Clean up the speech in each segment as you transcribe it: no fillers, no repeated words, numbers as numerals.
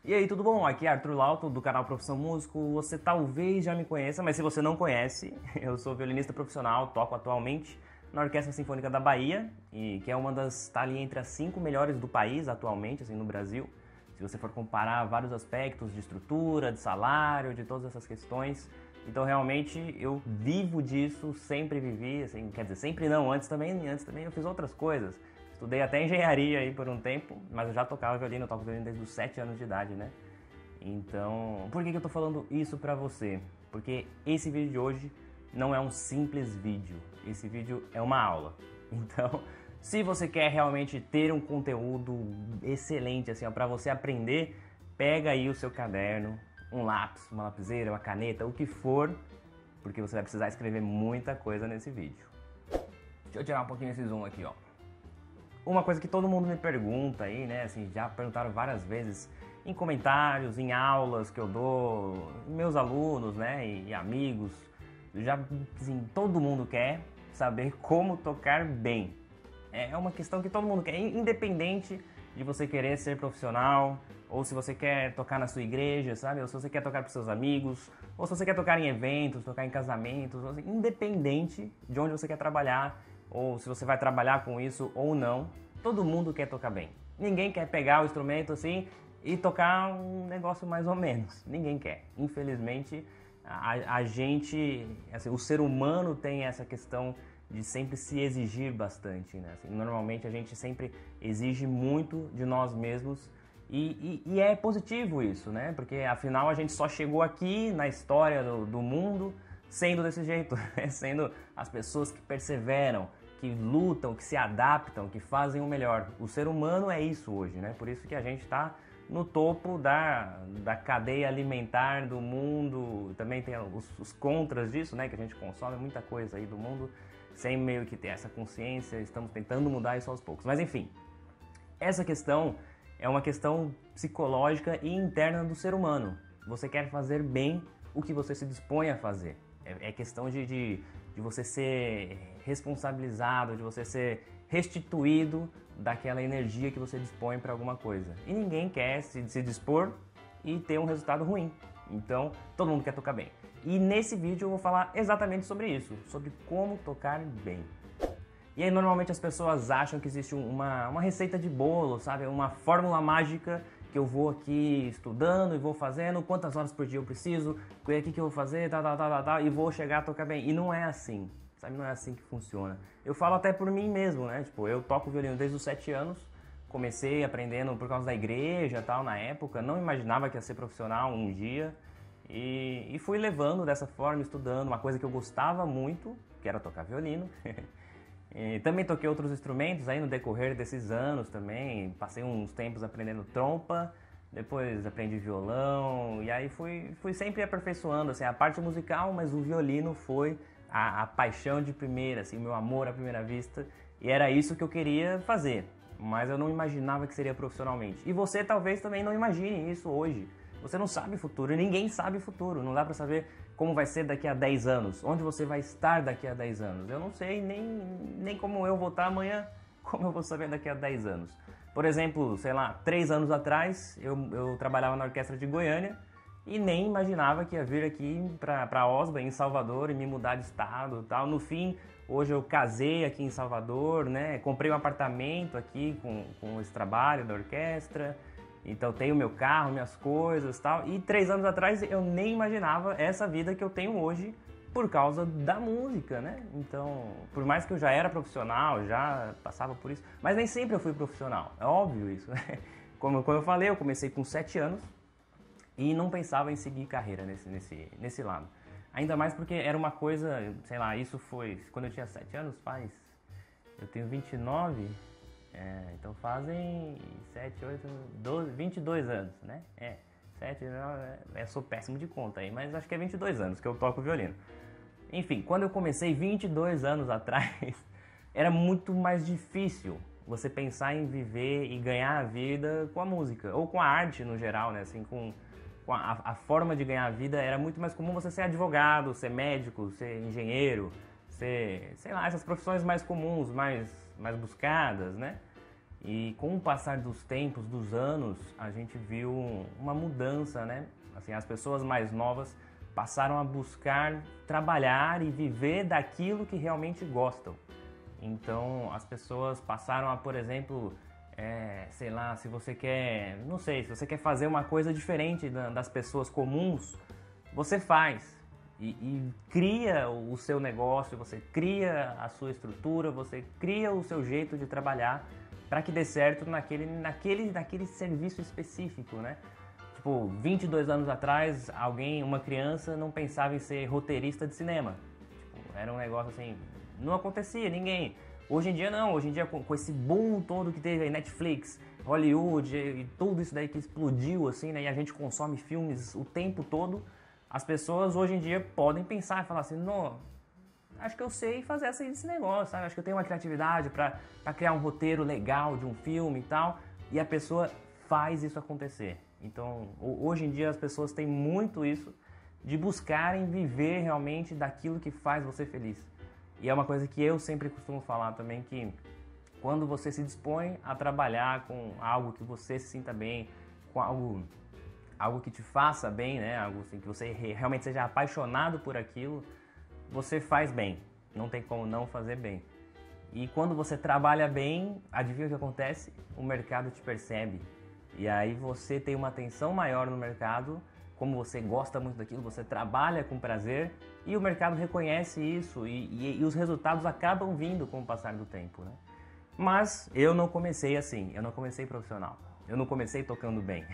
E aí, tudo bom? Aqui é Arthur Lauto, do canal Profissão Músico. Você talvez já me conheça, mas se você não conhece, eu sou violinista profissional, toco atualmente na Orquestra Sinfônica da Bahia, e que é uma das, está ali entre as 5 melhores do país atualmente, assim, no Brasil. Se você for comparar vários aspectos de estrutura, de salário, de todas essas questões. Então, realmente, eu vivo disso, sempre vivi, assim, quer dizer, sempre não, antes também eu fiz outras coisas. Estudei até engenharia aí por um tempo, mas eu já tocava violino, eu toco violino desde os 7 anos de idade, né? Então, por que eu tô falando isso pra você? Porque esse vídeo de hoje não é um simples vídeo, esse vídeo é uma aula. Então, se você quer realmente ter um conteúdo excelente, assim, ó, pra você aprender, pega aí o seu caderno, um lápis, uma lapiseira, uma caneta, o que for, porque você vai precisar escrever muita coisa nesse vídeo. Deixa eu tirar um pouquinho esse zoom aqui, ó. Uma coisa que todo mundo me pergunta aí, né, assim, já perguntaram várias vezes em comentários, em aulas que eu dou, meus alunos, né, e amigos, já, assim, todo mundo quer saber como tocar bem. É uma questão que todo mundo quer, independente de você querer ser profissional, ou se você quer tocar na sua igreja, sabe, ou se você quer tocar para seus amigos, ou se você quer tocar em eventos, tocar em casamentos, assim, independente de onde você quer trabalhar, ou se você vai trabalhar com isso ou não, todo mundo quer tocar bem. Ninguém quer pegar o instrumento assim e tocar um negócio mais ou menos. Ninguém quer. Infelizmente, a gente, assim, o ser humano tem essa questão de sempre se exigir bastante, né? Assim, normalmente a gente sempre exige muito de nós mesmos e é positivo isso, né? Porque afinal a gente só chegou aqui na história do mundo sendo desse jeito, sendo as pessoas que perseveram, que lutam, que se adaptam, que fazem o melhor. O ser humano é isso hoje, né? Por isso que a gente está no topo da cadeia alimentar do mundo. Também tem os contras disso, né? Que a gente consome muita coisa aí do mundo sem meio que ter essa consciência. Estamos tentando mudar isso aos poucos. Mas enfim, essa questão é uma questão psicológica e interna do ser humano. Você quer fazer bem o que você se dispõe a fazer. É questão de você ser responsabilizado, de você ser restituído daquela energia que você dispõe para alguma coisa. E ninguém quer se dispor e ter um resultado ruim. Então, todo mundo quer tocar bem. E nesse vídeo eu vou falar exatamente sobre isso, sobre como tocar bem. E aí normalmente as pessoas acham que existe uma receita de bolo, sabe? Uma fórmula mágica que eu vou aqui estudando e vou fazendo, quantas horas por dia eu preciso, o que eu vou fazer, e vou chegar a tocar bem. E não é assim, sabe? Não é assim que funciona. Eu falo até por mim mesmo, né? Tipo, eu toco violino desde os 7 anos, comecei aprendendo por causa da igreja e tal, na época, não imaginava que ia ser profissional um dia, e fui levando dessa forma, estudando, uma coisa que eu gostava muito, que era tocar violino. E também toquei outros instrumentos aí no decorrer desses anos também, passei uns tempos aprendendo trompa, depois aprendi violão, e aí fui sempre aperfeiçoando assim, a parte musical, mas o violino foi a paixão de primeira, assim, o meu amor à primeira vista, e era isso que eu queria fazer, mas eu não imaginava que seria profissionalmente. E você talvez também não imagine isso hoje. Você não sabe o futuro, e ninguém sabe o futuro, não dá pra saber como vai ser daqui a 10 anos, onde você vai estar daqui a 10 anos. Eu não sei nem como eu vou estar amanhã, como eu vou saber daqui a 10 anos. Por exemplo, sei lá, 3 anos atrás eu trabalhava na Orquestra de Goiânia e nem imaginava que ia vir aqui pra Osba, em Salvador, e me mudar de estado e tal. No fim, hoje eu casei aqui em Salvador, né? Comprei um apartamento aqui com esse trabalho da orquestra. Então tenho meu carro, minhas coisas e tal. E 3 anos atrás eu nem imaginava essa vida que eu tenho hoje por causa da música, né? Então, por mais que eu já era profissional, já passava por isso, mas nem sempre eu fui profissional, é óbvio isso, né? Como eu falei, eu comecei com 7 anos e não pensava em seguir carreira nesse lado. Ainda mais porque era uma coisa, sei lá, isso foi quando eu tinha 7 anos, eu tenho 29. Então fazem 7, 8, 12, 22 anos, né? 7, eu sou péssimo de conta aí, mas acho que é 22 anos que eu toco violino. Enfim, quando eu comecei 22 anos atrás, era muito mais difícil você pensar em viver e ganhar a vida com a música, ou com a arte no geral, né? Assim, com a forma de ganhar a vida era muito mais comum você ser advogado, ser médico, ser engenheiro, ser, sei lá, essas profissões mais comuns, mais buscadas, né? E com o passar dos tempos, dos anos, a gente viu uma mudança, né? Assim, as pessoas mais novas passaram a buscar trabalhar e viver daquilo que realmente gostam. Então, as pessoas passaram a, por exemplo, sei lá, se você quer, não sei, se você quer fazer uma coisa diferente das pessoas comuns, você faz e cria o seu negócio, você cria a sua estrutura, você cria o seu jeito de trabalhar para que dê certo naquele serviço específico, né? Tipo, 22 anos atrás, uma criança não pensava em ser roteirista de cinema. Tipo, era um negócio assim, não acontecia, ninguém. Hoje em dia não, hoje em dia com esse boom todo que teve aí, Netflix, Hollywood e tudo isso daí que explodiu assim, né? E a gente consome filmes o tempo todo, as pessoas hoje em dia podem pensar e falar assim, não, acho que eu sei fazer esse negócio, sabe? Acho que eu tenho uma criatividade para criar um roteiro legal de um filme e tal, e a pessoa faz isso acontecer. Então, hoje em dia as pessoas têm muito isso de buscarem viver realmente daquilo que faz você feliz. E é uma coisa que eu sempre costumo falar também, que quando você se dispõe a trabalhar com algo que você se sinta bem, com algo que te faça bem, né? Algo assim, que você realmente seja apaixonado por aquilo, você faz bem. Não tem como não fazer bem. E quando você trabalha bem, adivinha o que acontece? O mercado te percebe. E aí você tem uma atenção maior no mercado, como você gosta muito daquilo, você trabalha com prazer e o mercado reconhece isso e os resultados acabam vindo com o passar do tempo, né? Mas eu não comecei assim, eu não comecei profissional, eu não comecei tocando bem.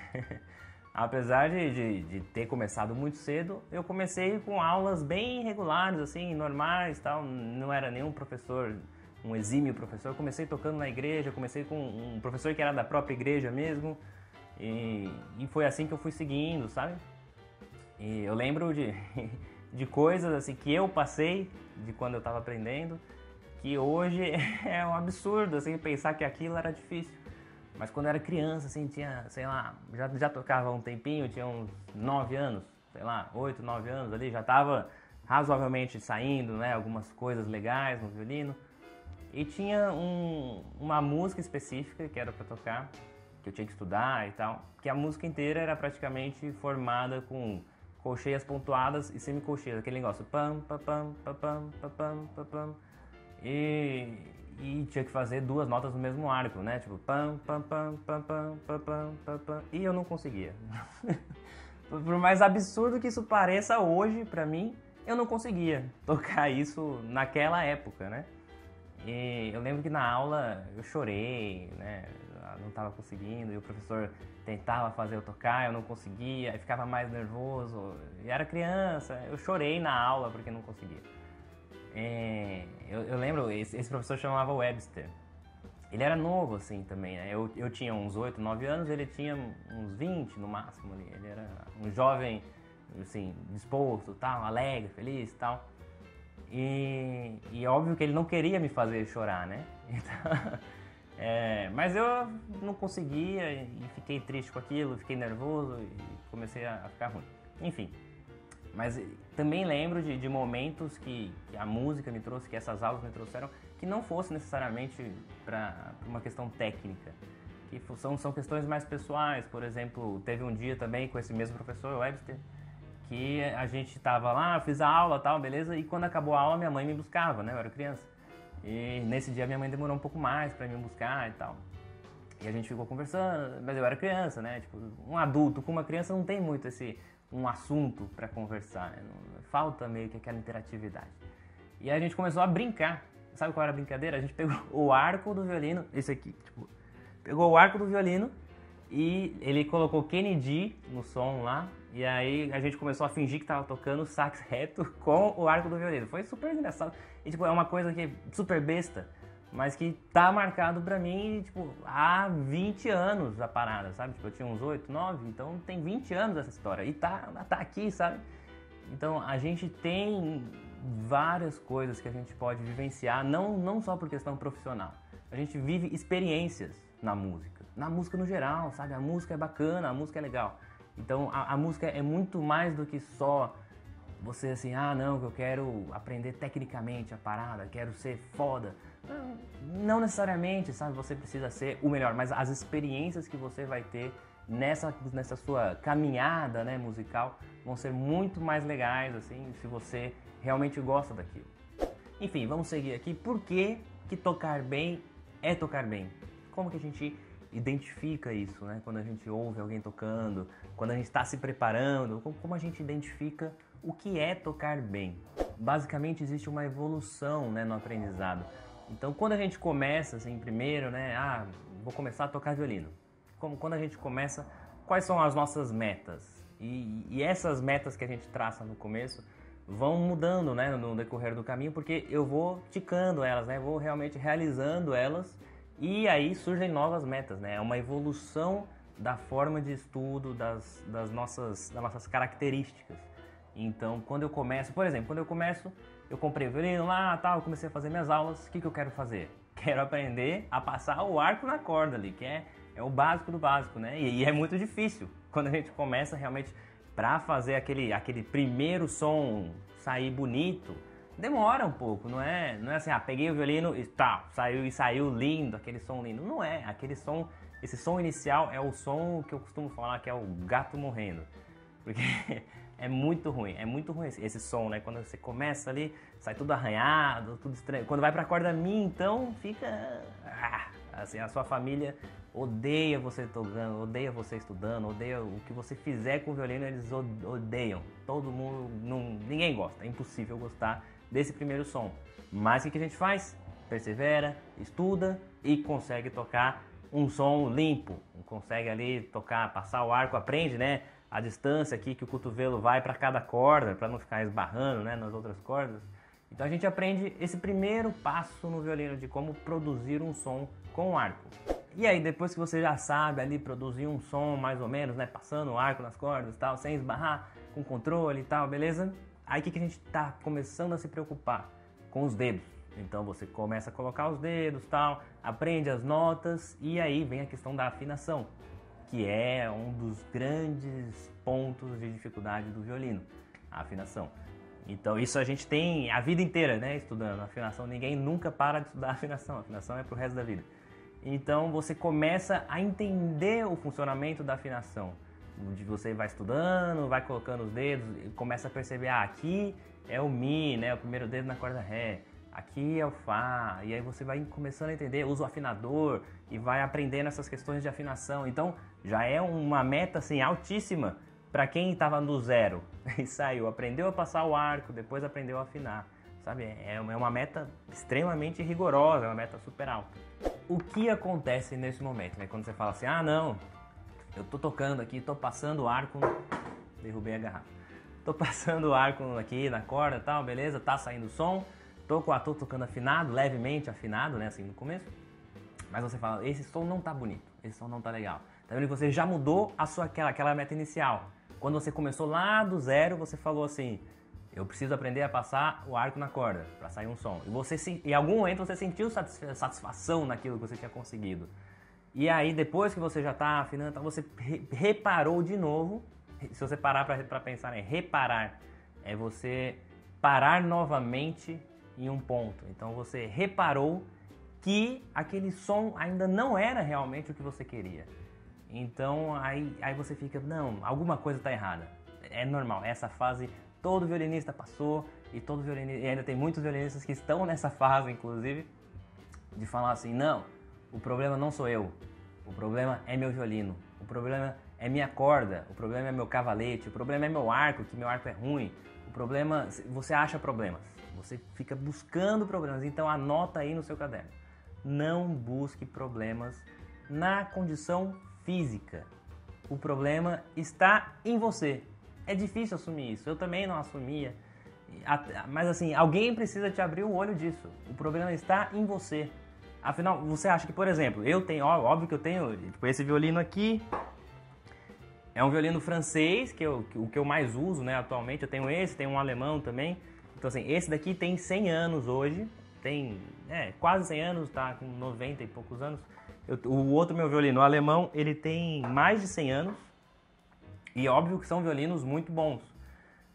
Apesar de ter começado muito cedo, eu comecei com aulas bem regulares, assim, normais, tal. Não era nenhum professor, um exímio professor. Eu comecei tocando na igreja, comecei com um professor que era da própria igreja mesmo. E foi assim que eu fui seguindo, sabe? E eu lembro de coisas assim que eu passei de quando eu estava aprendendo, que hoje é um absurdo, assim, pensar que aquilo era difícil. Mas quando eu era criança, assim, tinha, sei lá, já tocava um tempinho, tinha uns 9 anos, sei lá, 8, 9 anos ali, já estava razoavelmente saindo, né, algumas coisas legais no violino. E tinha uma música específica que era para tocar, que eu tinha que estudar e tal, que a música inteira era praticamente formada com colcheias pontuadas e semicolcheias, aquele negócio pam, pam, pam, pam, pam, pam, pam, pam, e tinha que fazer duas notas no mesmo arco, né? Tipo, pam, pam, pam, pam, pam, pam, pam, pam, pam. E eu não conseguia. Por mais absurdo que isso pareça hoje pra mim, eu não conseguia tocar isso naquela época, né? E eu lembro que na aula eu chorei, né? Eu não tava conseguindo, e o professor tentava fazer eu tocar, eu não conseguia, aí ficava mais nervoso. E era criança, eu chorei na aula porque não conseguia. Eu lembro, esse professor chamava Webster. Ele era novo assim também, né? Eu tinha uns 8, 9 anos, ele tinha uns 20 no máximo ali. Ele era um jovem, assim, disposto, tal, alegre, feliz e tal. E óbvio que ele não queria me fazer chorar, né? Então, mas eu não conseguia e fiquei triste com aquilo, fiquei nervoso e comecei a ficar ruim. Enfim. Mas também lembro de momentos que a música me trouxe, que essas aulas me trouxeram, que não fosse necessariamente para uma questão técnica, que são questões mais pessoais. Por exemplo, teve um dia também com esse mesmo professor, Webster, que a gente estava lá, fiz a aula e tal, beleza, e quando acabou a aula minha mãe me buscava, né, eu era criança. E nesse dia minha mãe demorou um pouco mais para me buscar e tal. E a gente ficou conversando, mas eu era criança, né, tipo, um adulto com uma criança não tem muito um assunto para conversar, né? Falta meio que aquela interatividade. E aí a gente começou a brincar. Sabe qual era a brincadeira? A gente pegou o arco do violino, esse aqui, tipo, pegou o arco do violino e ele colocou Kennedy no som lá, e aí a gente começou a fingir que tava tocando sax reto com o arco do violino. Foi super engraçado. E tipo, é uma coisa que é super besta, mas que tá marcado pra mim, tipo, há 20 anos a parada, sabe? Tipo, eu tinha uns 8, 9, então tem 20 anos essa história. E tá aqui, sabe? Então, a gente tem várias coisas que a gente pode vivenciar, não só por questão profissional. A gente vive experiências na música no geral, sabe? A música é bacana, a música é legal. Então, a música é muito mais do que só você assim, ah não, eu quero aprender tecnicamente a parada, quero ser foda. Não necessariamente, sabe, você precisa ser o melhor, mas as experiências que você vai ter nessa sua caminhada, né, musical vão ser muito mais legais, assim, se você realmente gosta daquilo. Enfim, vamos seguir aqui. Por que tocar bem é tocar bem? Como que a gente identifica isso, né? Quando a gente ouve alguém tocando, quando a gente está se preparando, como a gente identifica o que é tocar bem? Basicamente existe uma evolução, né, no aprendizado. Então quando a gente começa assim, primeiro, né, vou começar a tocar violino. Quando a gente começa, quais são as nossas metas? E essas metas que a gente traça no começo vão mudando, né, no decorrer do caminho, porque eu vou ticando elas, né, vou realmente realizando elas e aí surgem novas metas, né, é uma evolução da forma de estudo, das nossas características. Então, quando eu começo, por exemplo, eu comprei o violino lá, tal, comecei a fazer minhas aulas, o que eu quero fazer? Quero aprender a passar o arco na corda ali, que é o básico do básico, né, e é muito difícil quando a gente começa realmente. Para fazer aquele primeiro som sair bonito, demora um pouco, não é assim, peguei o violino e tá, saiu lindo, aquele som lindo. Não é, esse som inicial é o som que eu costumo falar que é o gato morrendo. Porque é muito ruim esse som, né? Quando você começa ali, sai tudo arranhado, tudo estranho. Quando vai pra corda Mi, então fica... assim, a sua família odeia você tocando, odeia você estudando, odeia o que você fizer com o violino, eles odeiam. Todo mundo, ninguém gosta, é impossível gostar desse primeiro som. Mas o que a gente faz? Persevera, estuda e consegue tocar um som limpo. Consegue ali tocar, passar o arco, aprende, né, a distância aqui que o cotovelo vai para cada corda, para não ficar esbarrando, né, nas outras cordas. Então a gente aprende esse primeiro passo no violino de como produzir um som com o arco. E aí depois que você já sabe ali produzir um som mais ou menos, né, passando o arco nas cordas e tal, sem esbarrar, com controle e tal, beleza? Aí o que a gente tá começando a se preocupar? Com os dedos. Então você começa a colocar os dedos, tal, aprende as notas e aí vem a questão da afinação, que é um dos grandes pontos de dificuldade do violino, a afinação. Então isso a gente tem a vida inteira, né, estudando afinação. Ninguém nunca para de estudar afinação. A afinação é pro resto da vida. Então você começa a entender o funcionamento da afinação. Você vai estudando, vai colocando os dedos, começa a perceber, aqui é o Mi, né, o primeiro dedo na corda Ré. Aqui é o Fá, e aí você vai começando a entender, usa o afinador e vai aprendendo essas questões de afinação. Então já é uma meta assim altíssima para quem estava no zero e saiu, aprendeu a passar o arco, depois aprendeu a afinar, sabe? É uma meta extremamente rigorosa, é uma meta super alta. O que acontece nesse momento, né? Quando você fala assim, não, eu tô tocando aqui, tô passando o arco, derrubei a garrafa, tô passando o arco aqui na corda e tal, beleza, tá saindo o som, tô tocando afinado, levemente afinado, né, assim no começo, mas você fala, esse som não tá bonito, esse som não tá legal. Tá vendo que você já mudou aquela meta inicial. Quando você começou lá do zero, você falou assim, eu preciso aprender a passar o arco na corda para sair um som. E você, em algum momento você sentiu satisfação naquilo que você tinha conseguido. E aí depois que você já está afinando, você reparou de novo. Se você parar para pensar em reparar, é você parar novamente em um ponto. Então você reparou que aquele som ainda não era realmente o que você queria. Então aí você fica, não, alguma coisa está errada. É normal, essa fase todo violinista passou e ainda tem muitos violinistas que estão nessa fase, inclusive, de falar assim, não, o problema não sou eu, o problema é meu violino, o problema é minha corda, o problema é meu cavalete, o problema é meu arco, que meu arco é ruim, o problema, você acha problemas, você fica buscando problemas, então anota aí no seu caderno, não busque problemas na condição física, o problema está em você. É difícil assumir isso, eu também não assumia, mas assim, alguém precisa te abrir o olho disso, o problema está em você. Afinal, você acha que, por exemplo, eu tenho, óbvio que eu tenho, tipo, esse violino aqui é um violino francês, o que eu mais uso, né, atualmente, eu tenho esse, tenho um alemão também, então assim, esse daqui tem 100 anos hoje, tem quase 100 anos, tá com 90 e poucos anos. O outro meu violino, o alemão, ele tem mais de 100 anos. E óbvio que são violinos muito bons.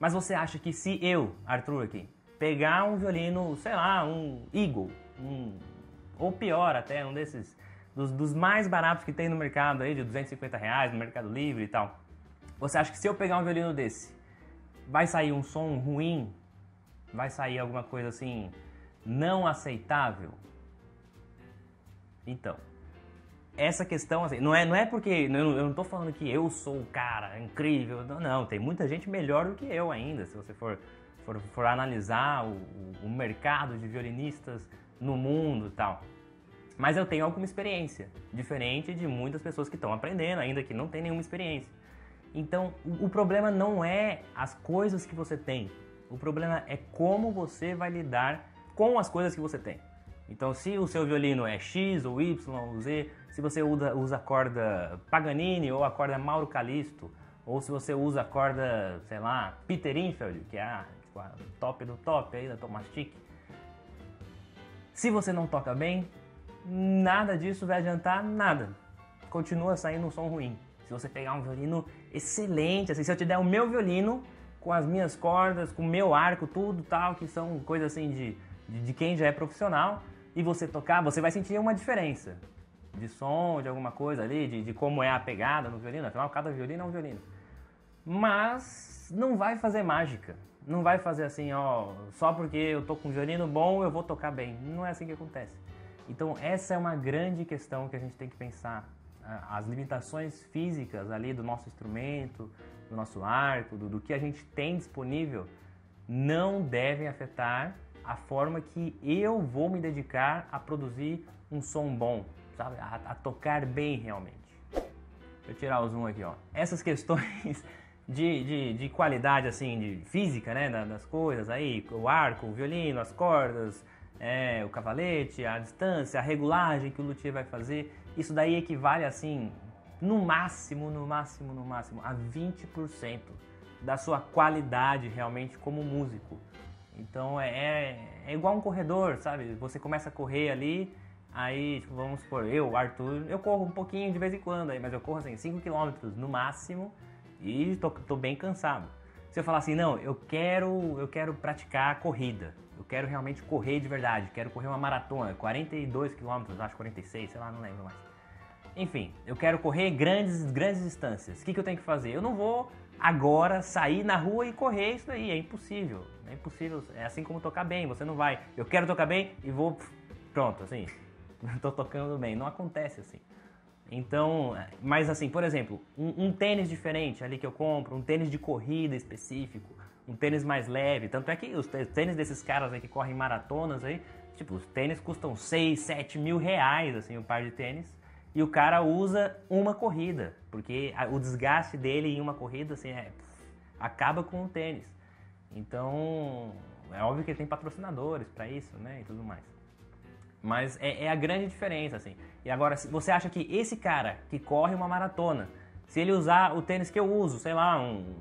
Mas você acha que se eu, Arthur aqui, pegar um violino, sei lá, um Eagle, ou pior até, um desses, dos mais baratos que tem no mercado aí, de R$250 no Mercado Livre e tal. Você acha que se eu pegar um violino desse, vai sair um som ruim? Vai sair alguma coisa assim, não aceitável? Então, essa questão, assim, não é porque, eu não tô falando que eu sou o cara incrível, não, tem muita gente melhor do que eu ainda, se você for analisar o mercado de violinistas no mundo e tal. Mas eu tenho alguma experiência, diferente de muitas pessoas que estão aprendendo ainda, que não tem nenhuma experiência. Então, o problema não é as coisas que você tem, o problema é como você vai lidar com as coisas que você tem. Então, se o seu violino é X ou Y ou Z, se você usa a corda Paganini ou a corda Mauro Calisto, ou se você usa a corda, sei lá, Peter Infeld, que é a top do top aí da Thomastic, se você não toca bem, nada disso vai adiantar nada. Continua saindo um som ruim. Se você pegar um violino excelente, assim, se eu te der o meu violino com as minhas cordas, com o meu arco, tudo tal, que são coisas assim de quem já é profissional, e você tocar, você vai sentir uma diferença de som, de alguma coisa ali, de como é a pegada no violino. Afinal, cada violino é um violino. Mas não vai fazer mágica. Não vai fazer assim, ó, só porque eu tô com um violino bom eu vou tocar bem. Não é assim que acontece. Então essa é uma grande questão que a gente tem que pensar. As limitações físicas ali do nosso instrumento, do nosso arco, do que a gente tem disponível, não devem afetar a forma que eu vou me dedicar a produzir um som bom, sabe? A tocar bem realmente. Deixa eu tirar o zoom aqui, ó. Essas questões de qualidade, assim, de física, né, das coisas aí, o arco, o violino, as cordas, o cavalete, a distância, a regulagem que o luthier vai fazer, isso daí equivale, assim, no máximo, a 20% da sua qualidade realmente como músico. Então é igual um corredor, sabe? Você começa a correr ali, aí, tipo, vamos supor, eu, Arthur, eu corro um pouquinho de vez em quando, aí, mas eu corro assim, 5 km no máximo e tô bem cansado. Se eu falar assim, não, eu quero praticar corrida, eu quero realmente correr de verdade, quero correr uma maratona, 42 km, acho 46, sei lá, não lembro mais. Enfim, eu quero correr grandes distâncias. O que eu tenho que fazer? Eu não vou agora sair na rua e correr isso daí, é impossível. É impossível, é assim como tocar bem, você não vai, eu quero tocar bem e vou, pronto, assim, tô tocando bem, não acontece assim. Então, mas assim, por exemplo, um tênis diferente ali que eu compro, um tênis de corrida específico, um tênis mais leve, tanto é que os tênis desses caras aí que correm maratonas aí, tipo, os tênis custam 6, 7 mil reais, assim, um par de tênis, e o cara usa uma corrida, porque o desgaste dele em uma corrida, assim, acaba com o tênis. Então, é óbvio que ele tem patrocinadores para isso, né, e tudo mais. Mas é a grande diferença, assim. E agora, se você acha que esse cara que corre uma maratona, se ele usar o tênis que eu uso, sei lá, um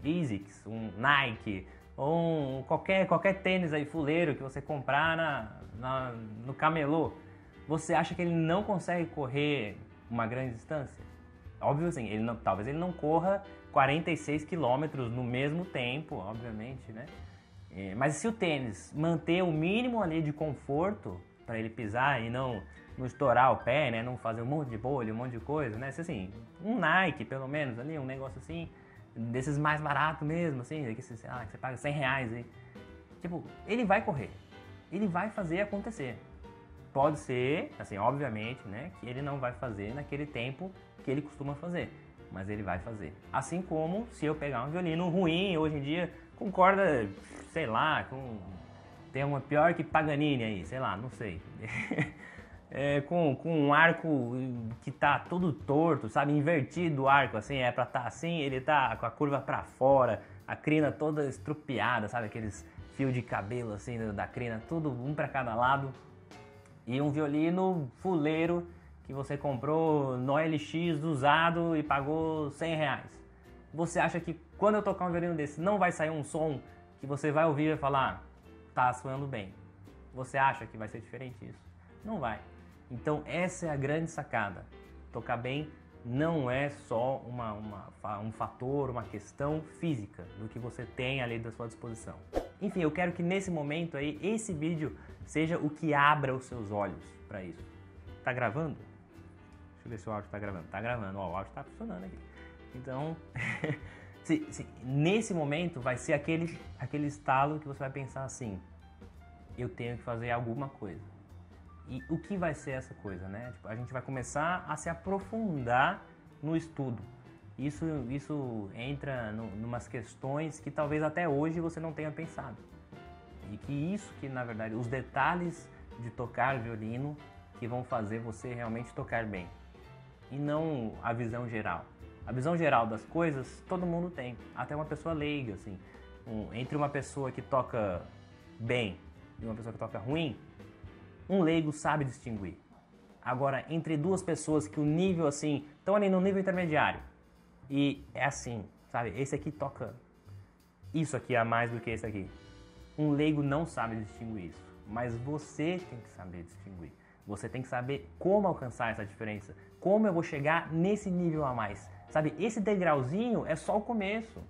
ASICS, um Nike, ou qualquer tênis aí fuleiro que você comprar no camelô, você acha que ele não consegue correr uma grande distância? Óbvio assim, talvez ele não corra 46 quilômetros no mesmo tempo, obviamente, né? Mas se o tênis manter o mínimo ali de conforto para ele pisar e não estourar o pé, né? Não fazer um monte de bolha, um monte de coisa, né? Assim, um Nike, pelo menos, ali, um negócio assim, desses mais baratos mesmo, assim, que você paga 100 reais aí. Tipo, ele vai correr, ele vai fazer acontecer. Pode ser, assim, obviamente, né, que ele não vai fazer naquele tempo que ele costuma fazer, mas ele vai fazer. Assim como se eu pegar um violino ruim, hoje em dia, com corda, sei lá, tem uma pior que Paganini aí, sei lá, não sei. Com um arco que tá todo torto, sabe, invertido o arco, assim, pra estar assim, ele tá com a curva pra fora, a crina toda estrupiada, sabe, aqueles fios de cabelo, assim, da crina, tudo um pra cada lado. E um violino fuleiro que você comprou no OLX usado e pagou 100 reais. Você acha que quando eu tocar um violino desse não vai sair um som que você vai ouvir e vai falar, tá soando bem? Você acha que vai ser diferente isso? Não vai. Então essa é a grande sacada. Tocar bem não é só um fator, uma questão física do que você tem ali da sua disposição. Enfim, eu quero que nesse momento aí, esse vídeo seja o que abra os seus olhos para isso. Tá gravando? Deixa eu ver se o áudio tá gravando. Tá gravando, ó, o áudio tá funcionando aqui. Então, nesse momento vai ser aquele estalo que você vai pensar assim, eu tenho que fazer alguma coisa. E o que vai ser essa coisa, né? Tipo, a gente vai começar a se aprofundar no estudo. Isso entra numas questões que talvez até hoje você não tenha pensado. E que na verdade, os detalhes de tocar violino que vão fazer você realmente tocar bem. E não a visão geral. A visão geral das coisas todo mundo tem, até uma pessoa leiga, assim. Entre uma pessoa que toca bem e uma pessoa que toca ruim, um leigo sabe distinguir. Agora, entre duas pessoas que o nível, assim, estão ali no nível intermediário, e é assim, sabe, esse aqui toca isso aqui a mais do que esse aqui. Um leigo não sabe distinguir isso, mas você tem que saber distinguir. Você tem que saber como alcançar essa diferença, como eu vou chegar nesse nível a mais. Sabe, esse degrauzinho é só o começo.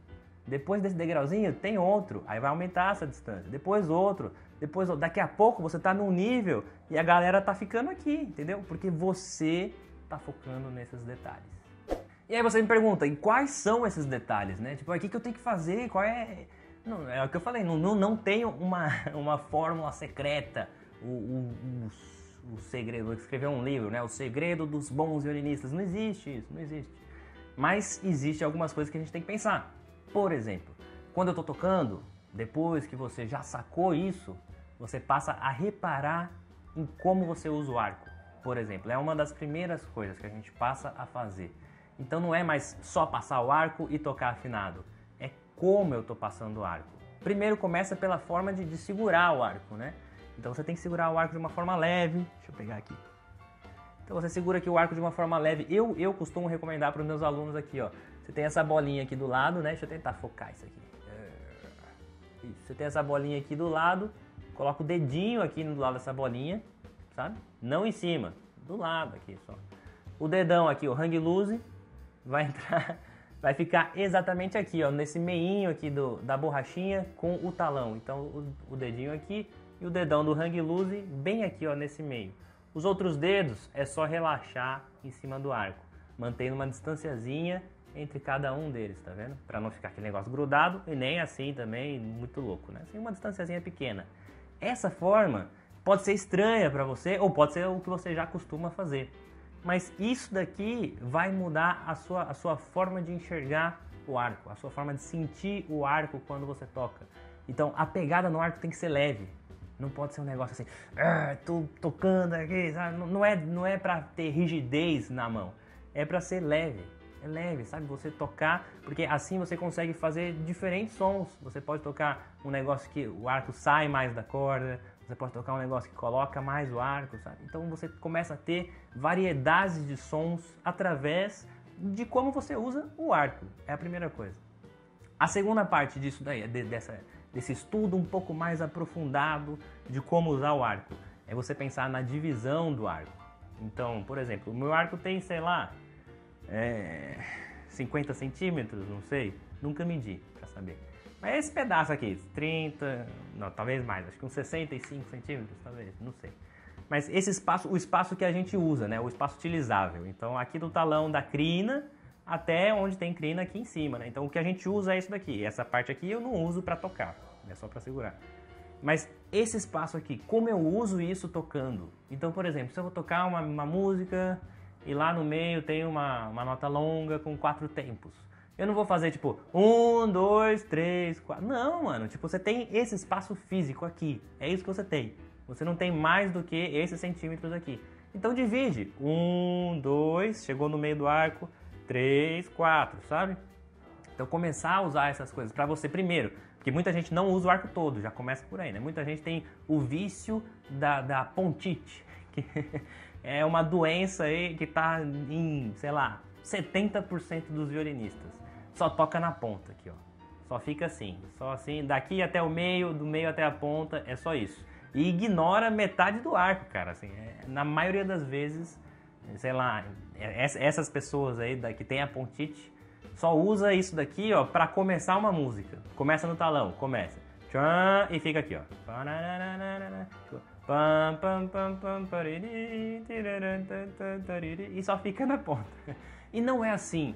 Depois desse degrauzinho tem outro, aí vai aumentar essa distância. Depois outro, daqui a pouco você tá num nível e a galera tá ficando aqui, entendeu? Porque você tá focando nesses detalhes. E aí você me pergunta, e quais são esses detalhes, né? Tipo, o que eu tenho que fazer? Qual é... Não, é o que eu falei, não tenho uma fórmula secreta, o segredo, vou escrever um livro, né? O segredo dos bons violinistas. Não existe isso, não existe. Mas existe algumas coisas que a gente tem que pensar. Por exemplo, quando eu estou tocando, depois que você já sacou isso, você passa a reparar em como você usa o arco. Por exemplo, é uma das primeiras coisas que a gente passa a fazer. Então não é mais só passar o arco e tocar afinado. É como eu estou passando o arco. Primeiro começa pela forma de segurar o arco, né? Então você tem que segurar o arco de uma forma leve. Deixa eu pegar aqui. Então você segura aqui o arco de uma forma leve. Eu costumo recomendar para os meus alunos aqui, ó. Você tem essa bolinha aqui do lado, né? Deixa eu tentar focar isso aqui. Isso. Você tem essa bolinha aqui do lado. Coloca o dedinho aqui do lado dessa bolinha, sabe? Não em cima, do lado aqui só. O dedão aqui, o hang loose, vai entrar, vai ficar exatamente aqui, ó, nesse meinho aqui da borrachinha com o talão. Então o dedinho aqui e o dedão do hang loose bem aqui, ó, nesse meio. Os outros dedos é só relaxar em cima do arco, mantendo uma distanciazinha entre cada um deles, tá vendo? Para não ficar aquele negócio grudado e nem assim também muito louco, né? Assim, uma distanciazinha pequena. Essa forma pode ser estranha para você ou pode ser o que você já costuma fazer. Mas isso daqui vai mudar a sua forma de enxergar o arco, a sua forma de sentir o arco quando você toca. Então a pegada no arco tem que ser leve. Não pode ser um negócio assim, tô tocando aqui, sabe? Não é para ter rigidez na mão, é para ser leve. É leve, sabe? Você tocar, porque assim você consegue fazer diferentes sons. Você pode tocar um negócio que o arco sai mais da corda, você pode tocar um negócio que coloca mais o arco, sabe? Então você começa a ter variedades de sons através de como você usa o arco. É a primeira coisa. A segunda parte disso daí, desse estudo um pouco mais aprofundado de como usar o arco, é você pensar na divisão do arco. Então, por exemplo, o meu arco tem, sei lá, 50 centímetros, não sei, nunca medi pra saber. Mas esse pedaço aqui, 30, não, talvez mais, acho que uns 65 centímetros, talvez, não sei. Mas esse espaço, o espaço que a gente usa, né, o espaço utilizável. Então aqui do talão da crina até onde tem crina aqui em cima, né? Então o que a gente usa é isso daqui. Essa parte aqui eu não uso para tocar, é só para segurar. Mas esse espaço aqui, como eu uso isso tocando? Então, por exemplo, se eu vou tocar uma música e lá no meio tem uma nota longa com 4 tempos. Eu não vou fazer tipo 1, 2, 3, 4. Não, mano. Tipo, você tem esse espaço físico aqui. É isso que você tem. Você não tem mais do que esses centímetros aqui. Então divide. 1, 2, chegou no meio do arco. 3, 4, sabe? Então começar a usar essas coisas pra você primeiro. Porque muita gente não usa o arco todo. Já começa por aí, né? Muita gente tem o vício da pontite. Que é uma doença aí que tá em, sei lá, 70% dos violinistas. Só toca na ponta aqui, ó. Só fica assim, só assim, daqui até o meio, do meio até a ponta, é só isso. E ignora metade do arco, cara, assim, na maioria das vezes sei lá, essas pessoas aí que tem a pontite, só usa isso daqui, ó, pra começar uma música. Começa no talão, começa. Tchan, e fica aqui, ó. E só fica na ponta. E não é assim.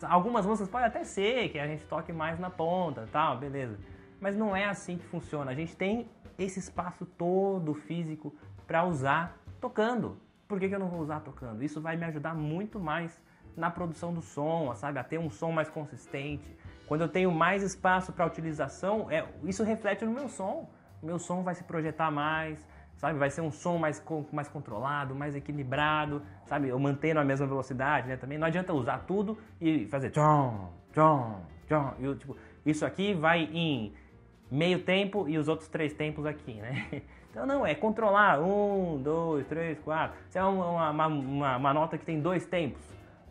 Algumas músicas pode até ser que a gente toque mais na ponta, tal, beleza. Mas não é assim que funciona. A gente tem esse espaço todo físico para usar tocando. Por que eu não vou usar tocando? Isso vai me ajudar muito mais na produção do som, sabe? A ter um som mais consistente. Quando eu tenho mais espaço para utilização, isso reflete no meu som. O meu som vai se projetar mais, sabe? Vai ser um som mais controlado, mais equilibrado, sabe? Eu mantendo a mesma velocidade, né? Também não adianta usar tudo e fazer tchom, tchom, tchom. Tipo, isso aqui vai em meio tempo e os outros 3 tempos aqui, né? Então não, é controlar 1, 2, 3, 4. Se é uma nota que tem 2 tempos,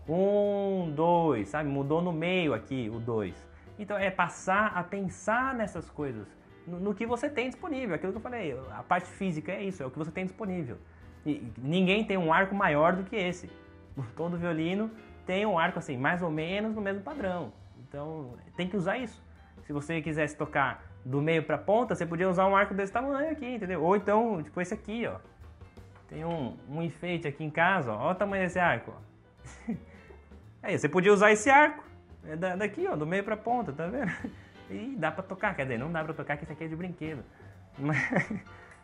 1, 2, sabe? Mudou no meio aqui o 2. Então é passar a pensar nessas coisas, no que você tem disponível, aquilo que eu falei, a parte física é isso, é o que você tem disponível. E ninguém tem um arco maior do que esse. Todo violino tem um arco assim, mais ou menos no mesmo padrão. Então tem que usar isso. Se você quisesse tocar do meio pra ponta, você podia usar um arco desse tamanho aqui, entendeu? Ou então, tipo esse aqui, ó. Tem um enfeite aqui em casa, ó. Olha o tamanho desse arco, ó. Aí, você podia usar esse arco, daqui, ó, do meio pra ponta, tá vendo? E dá pra tocar, quer dizer, não dá pra tocar que esse aqui é de brinquedo.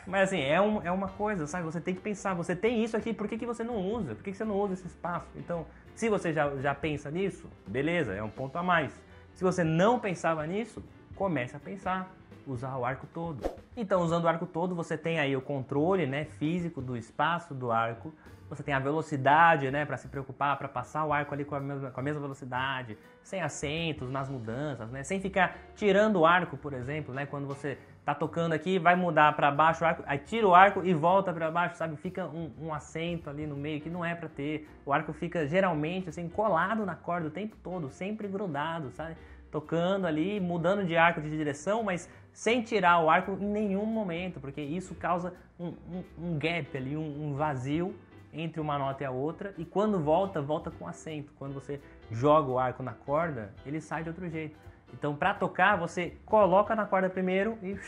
Mas assim, é uma coisa, sabe? Você tem que pensar, você tem isso aqui, por que você não usa? Por que você não usa esse espaço? Então, se você já pensa nisso, beleza, é um ponto a mais. Se você não pensava nisso, comece a pensar, usar o arco todo. Então, usando o arco todo, você tem aí o controle, né, físico do espaço do arco, você tem a velocidade, né, para se preocupar, para passar o arco ali com a mesma velocidade, sem acentos, nas mudanças, né, sem ficar tirando o arco, por exemplo, né, quando você tá tocando aqui, vai mudar para baixo o arco, aí tira o arco e volta para baixo, sabe, fica um acento ali no meio que não é para ter, o arco fica geralmente assim colado na corda o tempo todo, sempre grudado, sabe, tocando ali, mudando de arco de direção, mas sem tirar o arco em nenhum momento, porque isso causa um gap ali, um vazio entre uma nota e a outra, e quando volta com acento. Quando você joga o arco na corda, ele sai de outro jeito. Então, para tocar, você coloca na corda primeiro e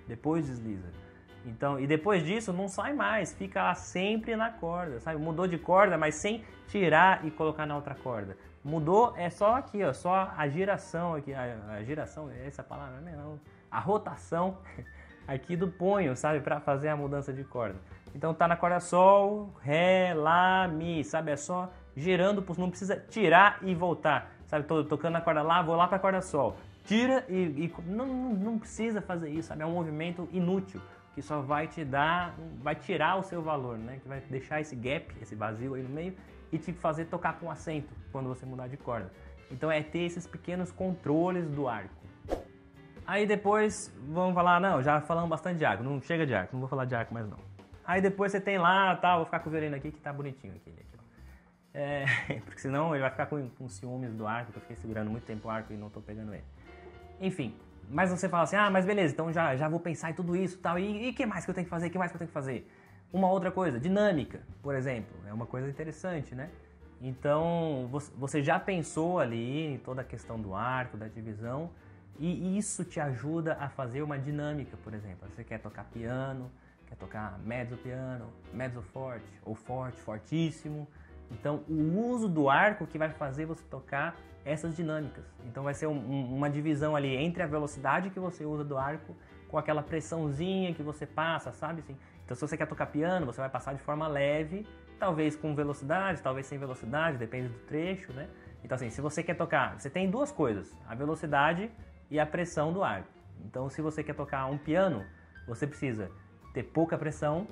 depois desliza. Então, e depois disso não sai mais, fica lá sempre na corda, sabe? Mudou de corda, mas sem tirar e colocar na outra corda. Mudou, é só aqui, ó, só a giração aqui, a giração, é essa palavra, não, a rotação aqui do punho, sabe? Para fazer a mudança de corda. Então tá na corda sol, ré, lá, mi, sabe? É só girando, não precisa tirar e voltar, sabe? Tô tocando na corda lá, vou lá pra corda sol. Tira e não precisa fazer isso, sabe? É um movimento inútil, que só vai te dar, vai tirar o seu valor, né? Que vai deixar esse gap, esse vazio aí no meio e te fazer tocar com acento quando você mudar de corda. Então é ter esses pequenos controles do arco. Aí depois, vamos falar, não, já falamos bastante de arco, não chega de arco, não vou falar de arco mais não. Aí depois você tem lá, tá, vou ficar com o violino aqui que tá bonitinho aqui, ó. Porque senão ele vai ficar com ciúmes do arco, que eu fiquei segurando muito tempo o arco e não tô pegando ele. Enfim, mas você fala assim, mas beleza, então já vou pensar em tudo isso e tal, e o que mais que eu tenho que fazer, o que mais que eu tenho que fazer? Uma outra coisa, dinâmica, por exemplo, é uma coisa interessante, né? Então, você já pensou ali em toda a questão do arco, da divisão, e isso te ajuda a fazer uma dinâmica, por exemplo. Você quer tocar piano, quer tocar mezzo piano, mezzo forte, ou forte, fortíssimo. Então, o uso do arco que vai fazer você tocar essas dinâmicas. Então, vai ser uma divisão ali entre a velocidade que você usa do arco com aquela pressãozinha que você passa, sabe? Assim, então, se você quer tocar piano, você vai passar de forma leve, talvez com velocidade, talvez sem velocidade, depende do trecho, né? Então, assim, se você quer tocar, você tem duas coisas, a velocidade e a pressão do arco. Então, se você quer tocar um piano, você precisa ter pouca pressão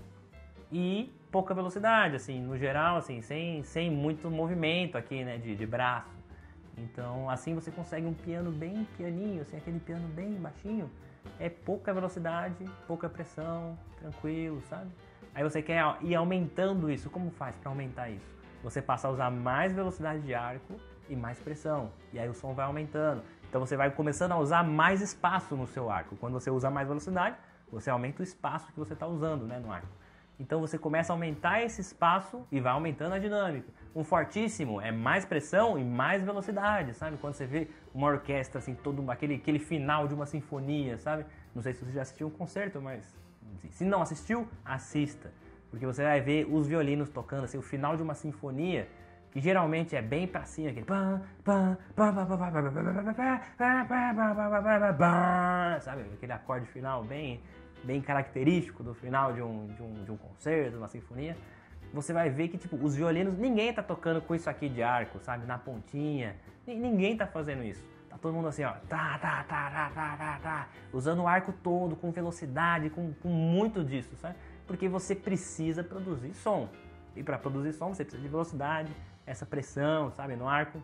e pouca velocidade, assim, no geral, assim, sem muito movimento aqui, né, de braço. Então, assim você consegue um piano bem pianinho, assim, aquele piano bem baixinho, é pouca velocidade, pouca pressão, tranquilo, sabe? Aí você quer ir aumentando isso, como faz para aumentar isso? Você passa a usar mais velocidade de arco e mais pressão, e aí o som vai aumentando. Então você vai começando a usar mais espaço no seu arco. Quando você usa mais velocidade, você aumenta o espaço que você está usando, né, no arco. Então você começa a aumentar esse espaço e vai aumentando a dinâmica. Um fortíssimo é mais pressão e mais velocidade, sabe? Quando você vê uma orquestra, assim, todo aquele final de uma sinfonia, sabe? Não sei se você já assistiu um concerto, mas se não assistiu, assista. Porque você vai ver os violinos tocando, assim, o final de uma sinfonia, que geralmente é bem pra cima, aquele sabe? Aquele acorde final bem característico do final de um concerto, de uma sinfonia. Você vai ver que, tipo, os violinos, ninguém tá tocando com isso aqui de arco, sabe? Na pontinha. Ninguém tá fazendo isso. Tá todo mundo assim, ó, usando o arco todo, com velocidade, com muito disso, sabe? Porque você precisa produzir som. E para produzir som, você precisa de velocidade, essa pressão, sabe, no arco.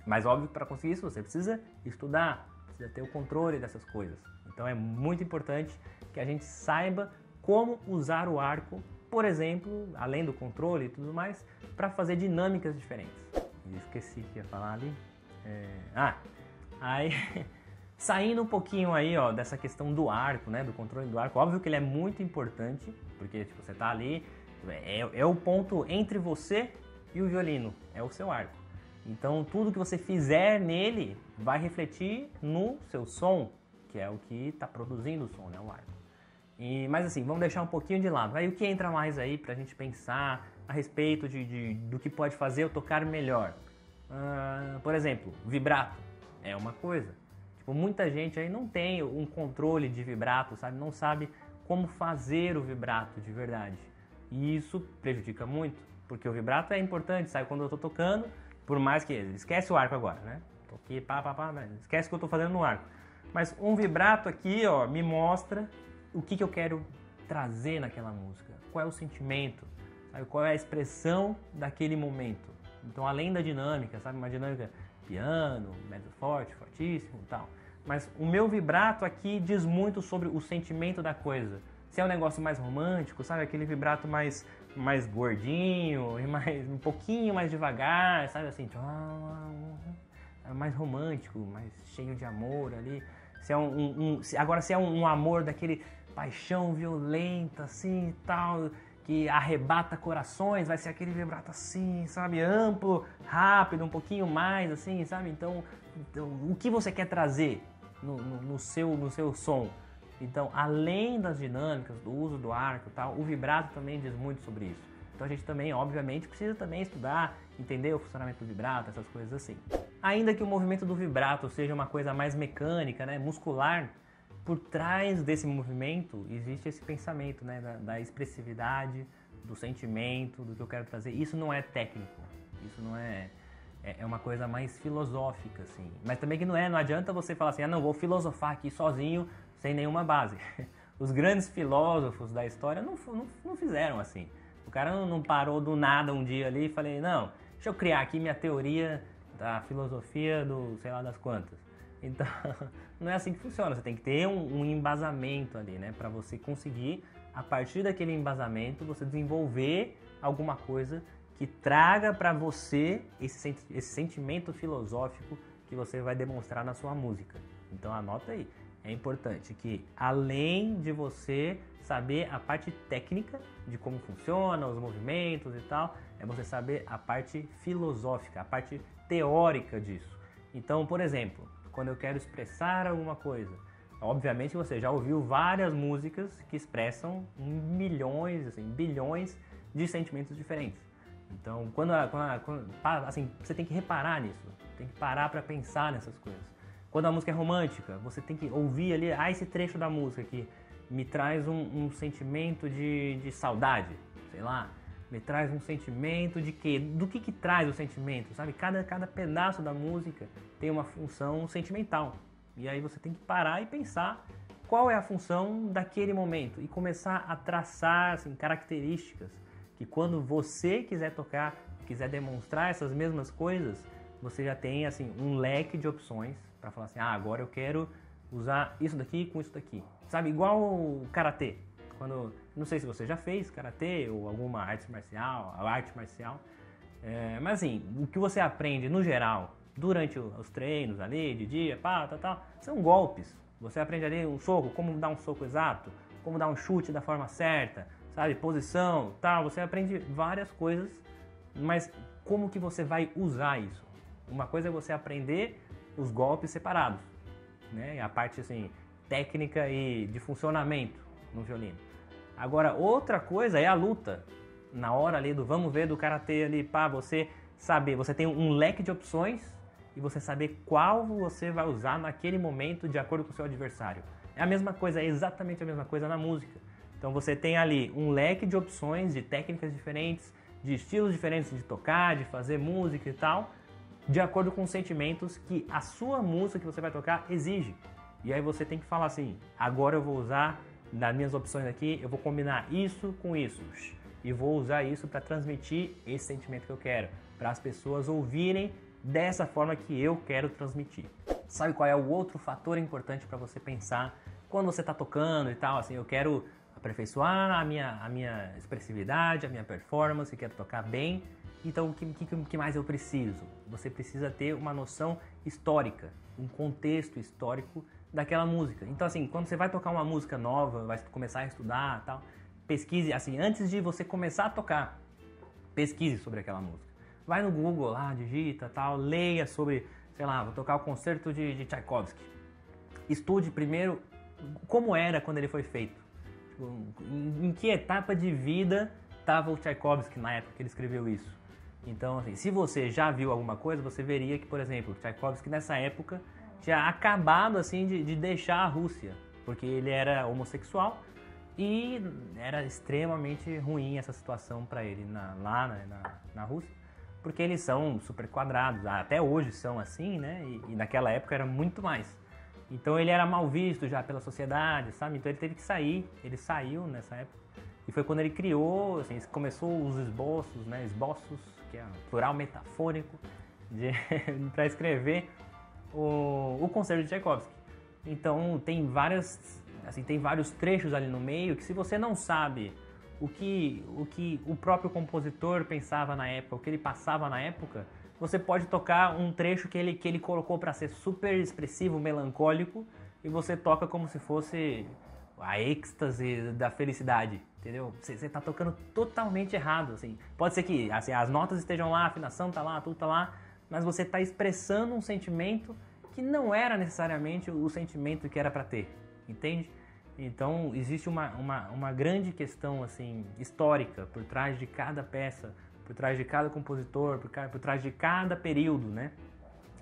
Mas óbvio que para conseguir isso, você precisa estudar, precisa ter o controle dessas coisas. Então é muito importante que a gente saiba como usar o arco, por exemplo, além do controle e tudo mais, para fazer dinâmicas diferentes. Esqueci que ia falar ali. Aí saindo um pouquinho aí, ó, dessa questão do arco, né, do controle do arco, óbvio que ele é muito importante, porque tipo, você tá ali, é o ponto entre você e o violino, é o seu arco. Então tudo que você fizer nele vai refletir no seu som, que é o que está produzindo o som, né, o arco. Mas assim, vamos deixar um pouquinho de lado. Aí o que entra mais aí pra gente pensar a respeito do que pode fazer eu tocar melhor? Por exemplo, vibrato é uma coisa. Tipo, muita gente aí não tem um controle de vibrato, sabe? Não sabe como fazer o vibrato de verdade. E isso prejudica muito, porque o vibrato é importante, sabe? Quando eu tô tocando, por mais que... Esquece o arco agora, né? Toquei, esquece o que eu tô fazendo no arco. Mas um vibrato aqui, ó, me mostra o que eu quero trazer naquela música. Qual é o sentimento, sabe? Qual é a expressão daquele momento. Então, além da dinâmica, sabe? Uma dinâmica piano, médio forte, fortíssimo e tal. Mas o meu vibrato aqui diz muito sobre o sentimento da coisa. Se é um negócio mais romântico, sabe? Aquele vibrato mais gordinho, e um pouquinho mais devagar, sabe? Assim, mais romântico, mais cheio de amor ali. Agora, se é um amor daquele paixão violenta, assim e tal, que arrebata corações, vai ser aquele vibrato assim, sabe? Amplo, rápido, um pouquinho mais, assim, sabe? Então o que você quer trazer no seu som? Então, além das dinâmicas, do uso do arco e tal, o vibrato também diz muito sobre isso. Então a gente também, obviamente, precisa também estudar, entender o funcionamento do vibrato, essas coisas assim. Ainda que o movimento do vibrato seja uma coisa mais mecânica, né, muscular, por trás desse movimento existe esse pensamento, né, da expressividade, do sentimento, do que eu quero trazer. Isso não é técnico, isso não é uma coisa mais filosófica, assim. Mas também que não adianta você falar assim, não, vou filosofar aqui sozinho, sem nenhuma base. Os grandes filósofos da história não fizeram assim. O cara não parou do nada um dia ali e falei, não, deixa eu criar aqui minha teoria da filosofia do sei lá das quantas. Então, não é assim que funciona. Você tem que ter um embasamento ali, né? Para você conseguir, a partir daquele embasamento, você desenvolver alguma coisa que traga para você esse sentimento filosófico que você vai demonstrar na sua música. Então, anota aí. É importante que, além de você saber a parte técnica de como funciona, os movimentos e tal, é você saber a parte filosófica, a parte teórica disso. Então, por exemplo, quando eu quero expressar alguma coisa, obviamente você já ouviu várias músicas que expressam milhões, assim, bilhões de sentimentos diferentes. Então, assim, você tem que reparar nisso, tem que parar para pensar nessas coisas. Quando a música é romântica, você tem que ouvir ali, esse trecho da música aqui me traz um sentimento de saudade, sei lá, me traz um sentimento de quê? Do que traz o sentimento, sabe? Cada pedaço da música tem uma função sentimental. E aí você tem que parar e pensar qual é a função daquele momento e começar a traçar, assim, características que quando você quiser tocar, quiser demonstrar essas mesmas coisas, você já tem, assim, um leque de opções para falar assim, agora eu quero usar isso daqui com isso daqui. Sabe, igual o karatê. Não sei se você já fez karatê ou alguma arte marcial, mas assim, o que você aprende no geral, durante os treinos ali, de dia, são golpes. Você aprende ali um soco, como dar um soco exato, como dar um chute da forma certa, sabe? Posição, tal, você aprende várias coisas, mas como que você vai usar isso? Uma coisa é você aprender os golpes separados, né? A parte assim, técnica e de funcionamento no violino. Agora, outra coisa é a luta. Na hora ali do vamos ver do karatê ali, pá, você saber, você tem um leque de opções e você saber qual você vai usar naquele momento de acordo com o seu adversário. É a mesma coisa, é exatamente a mesma coisa na música. Então você tem ali um leque de opções, de técnicas diferentes, de estilos diferentes de tocar, de fazer música e tal, de acordo com os sentimentos que a sua música que você vai tocar exige. E aí você tem que falar assim, agora eu vou usar, nas minhas opções aqui, eu vou combinar isso com isso. E vou usar isso para transmitir esse sentimento que eu quero, para as pessoas ouvirem dessa forma que eu quero transmitir. Sabe qual é o outro fator importante para você pensar quando você está tocando e tal? Assim, eu quero aperfeiçoar a minha expressividade, a minha performance, quero tocar bem. Então, o que mais eu preciso? Você precisa ter uma noção histórica, um contexto histórico daquela música. Então, assim, quando você vai tocar uma música nova, vai começar a estudar e tal, pesquise, assim, antes de você começar a tocar, pesquise sobre aquela música. Vai no Google lá, digita, tal, leia sobre, sei lá, vou tocar o concerto de Tchaikovsky. Estude primeiro como era quando ele foi feito. Em que etapa de vida estava o Tchaikovsky na época que ele escreveu isso. Então, assim, se você já viu alguma coisa, você veria que, por exemplo, Tchaikovsky nessa época tinha acabado assim de deixar a Rússia, porque ele era homossexual e era extremamente ruim essa situação para ele lá na Rússia, porque eles são super quadrados, até hoje são assim, né? E naquela época era muito mais. Então ele era mal visto já pela sociedade, sabe? Então ele teve que sair, ele saiu nessa época. E foi quando ele criou, assim, começou os esboços, né? Esboços, que é um plural metafórico, para escrever o concerto de Tchaikovsky. Então tem vários trechos ali no meio que se você não sabe o que o próprio compositor pensava na época, o que ele passava na época, você pode tocar um trecho que ele colocou para ser super expressivo, melancólico, e você toca como se fosse a êxtase da felicidade, entendeu? Você está tocando totalmente errado, assim. Pode ser que assim, as notas estejam lá, a afinação tá lá, tudo tá lá, mas você está expressando um sentimento que não era necessariamente o sentimento que era para ter, entende? Então existe uma grande questão assim histórica por trás de cada peça, por trás de cada compositor, por trás de cada período, né?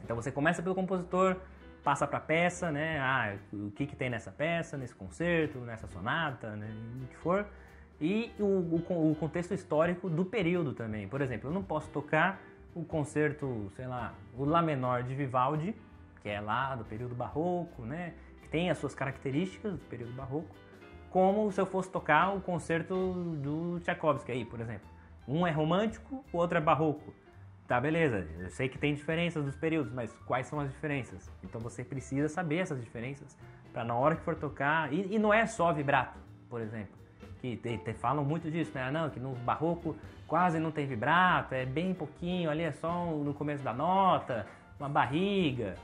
Então você começa pelo compositor, passa para a peça, né? O que tem nessa peça, nesse concerto, nessa sonata, né? O que for. E o contexto histórico do período também. Por exemplo, eu não posso tocar o concerto, sei lá, o Lá menor de Vivaldi, que é lá do período barroco, né? Que tem as suas características do período barroco, como se eu fosse tocar o concerto do Tchaikovsky aí, por exemplo. Um é romântico, o outro é barroco. Tá, beleza, eu sei que tem diferenças dos períodos, mas quais são as diferenças? Então você precisa saber essas diferenças para na hora que for tocar... E não é só vibrato, por exemplo, que falam muito disso, né? Não, que no barroco quase não tem vibrato, é bem pouquinho, ali é só no começo da nota, uma barriga.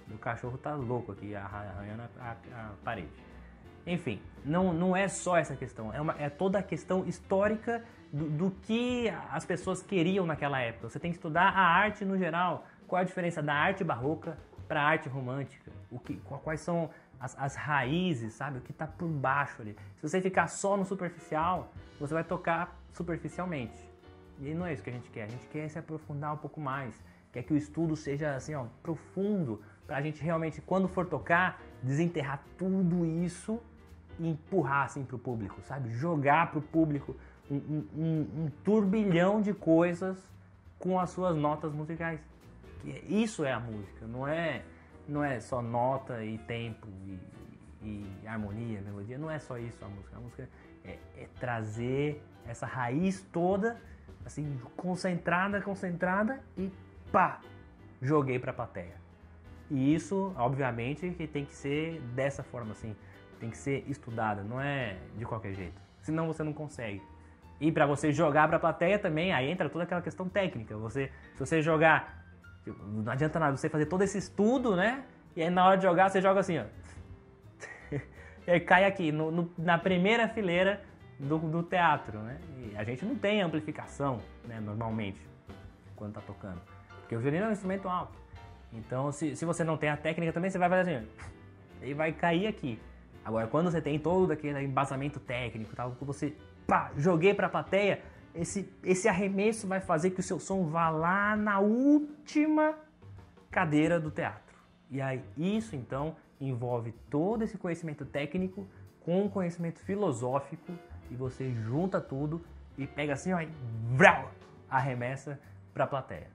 O cachorro tá louco aqui, arranhando a parede. Enfim, não é só essa questão, é toda a questão histórica do que as pessoas queriam naquela época. Você tem que estudar a arte no geral. Qual é a diferença da arte barroca para a arte romântica? Quais são as raízes, sabe? O que está por baixo ali. Se você ficar só no superficial, você vai tocar superficialmente. E não é isso que a gente quer. A gente quer se aprofundar um pouco mais. Quer que o estudo seja assim, ó, profundo, para a gente realmente, quando for tocar, desenterrar tudo isso e empurrar assim para o público, sabe? Jogar para o público um turbilhão de coisas com as suas notas musicais. Isso é a música, não é só nota e tempo e harmonia, melodia, não é só isso a música. A música é trazer essa raiz toda, assim, concentrada e pá, joguei para a plateia. E isso, obviamente, que tem que ser dessa forma, assim, tem que ser estudada, não é de qualquer jeito, senão você não consegue. E para você jogar para a plateia também, aí entra toda aquela questão técnica. Se você jogar, não adianta nada você fazer todo esse estudo, né? E aí na hora de jogar, você joga assim, ó. E aí cai aqui, na primeira fileira do teatro, né? E a gente não tem amplificação, né, normalmente, quando tá tocando. Porque o violino é um instrumento alto. Então, se você não tem a técnica também, você vai fazer assim, e vai cair aqui. Agora, quando você tem todo aquele embasamento técnico, tal, que você, pá, joguei pra plateia, esse arremesso vai fazer que o seu som vá lá na última cadeira do teatro. E aí, isso, então, envolve todo esse conhecimento técnico com o conhecimento filosófico e você junta tudo e pega assim, ó, e vrau, arremessa para a plateia.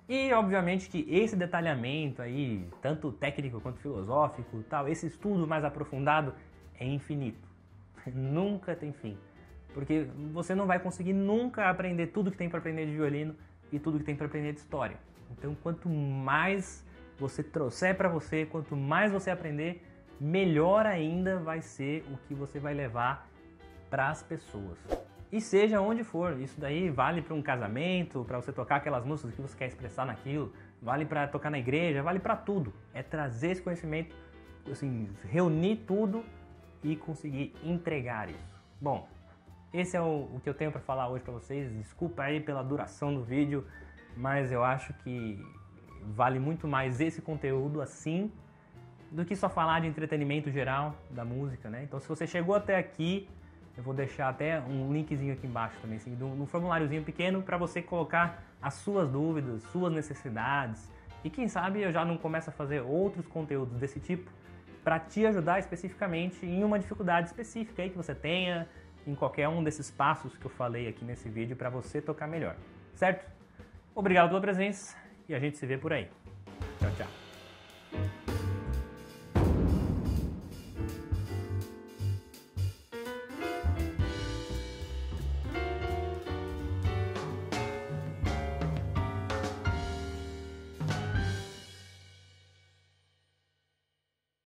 E obviamente que esse detalhamento aí, tanto técnico quanto filosófico, tal, esse estudo mais aprofundado é infinito. Nunca tem fim. Porque você não vai conseguir nunca aprender tudo que tem para aprender de violino e tudo que tem para aprender de história. Então, quanto mais você trouxer para você, quanto mais você aprender, melhor ainda vai ser o que você vai levar para as pessoas. E seja onde for, isso daí vale para um casamento, para você tocar aquelas músicas que você quer expressar naquilo, vale para tocar na igreja, vale para tudo. É trazer esse conhecimento, assim, reunir tudo e conseguir entregar isso. Bom, esse é o que eu tenho para falar hoje para vocês. Desculpa aí pela duração do vídeo, mas eu acho que vale muito mais esse conteúdo assim do que só falar de entretenimento geral da música, né? Então, se você chegou até aqui, eu vou deixar até um linkzinho aqui embaixo também, assim, num formuláriozinho pequeno para você colocar as suas dúvidas, suas necessidades. E quem sabe eu já não começo a fazer outros conteúdos desse tipo para te ajudar especificamente em uma dificuldade específica aí que você tenha, em qualquer um desses passos que eu falei aqui nesse vídeo para você tocar melhor, certo? Obrigado pela presença e a gente se vê por aí. Tchau, tchau.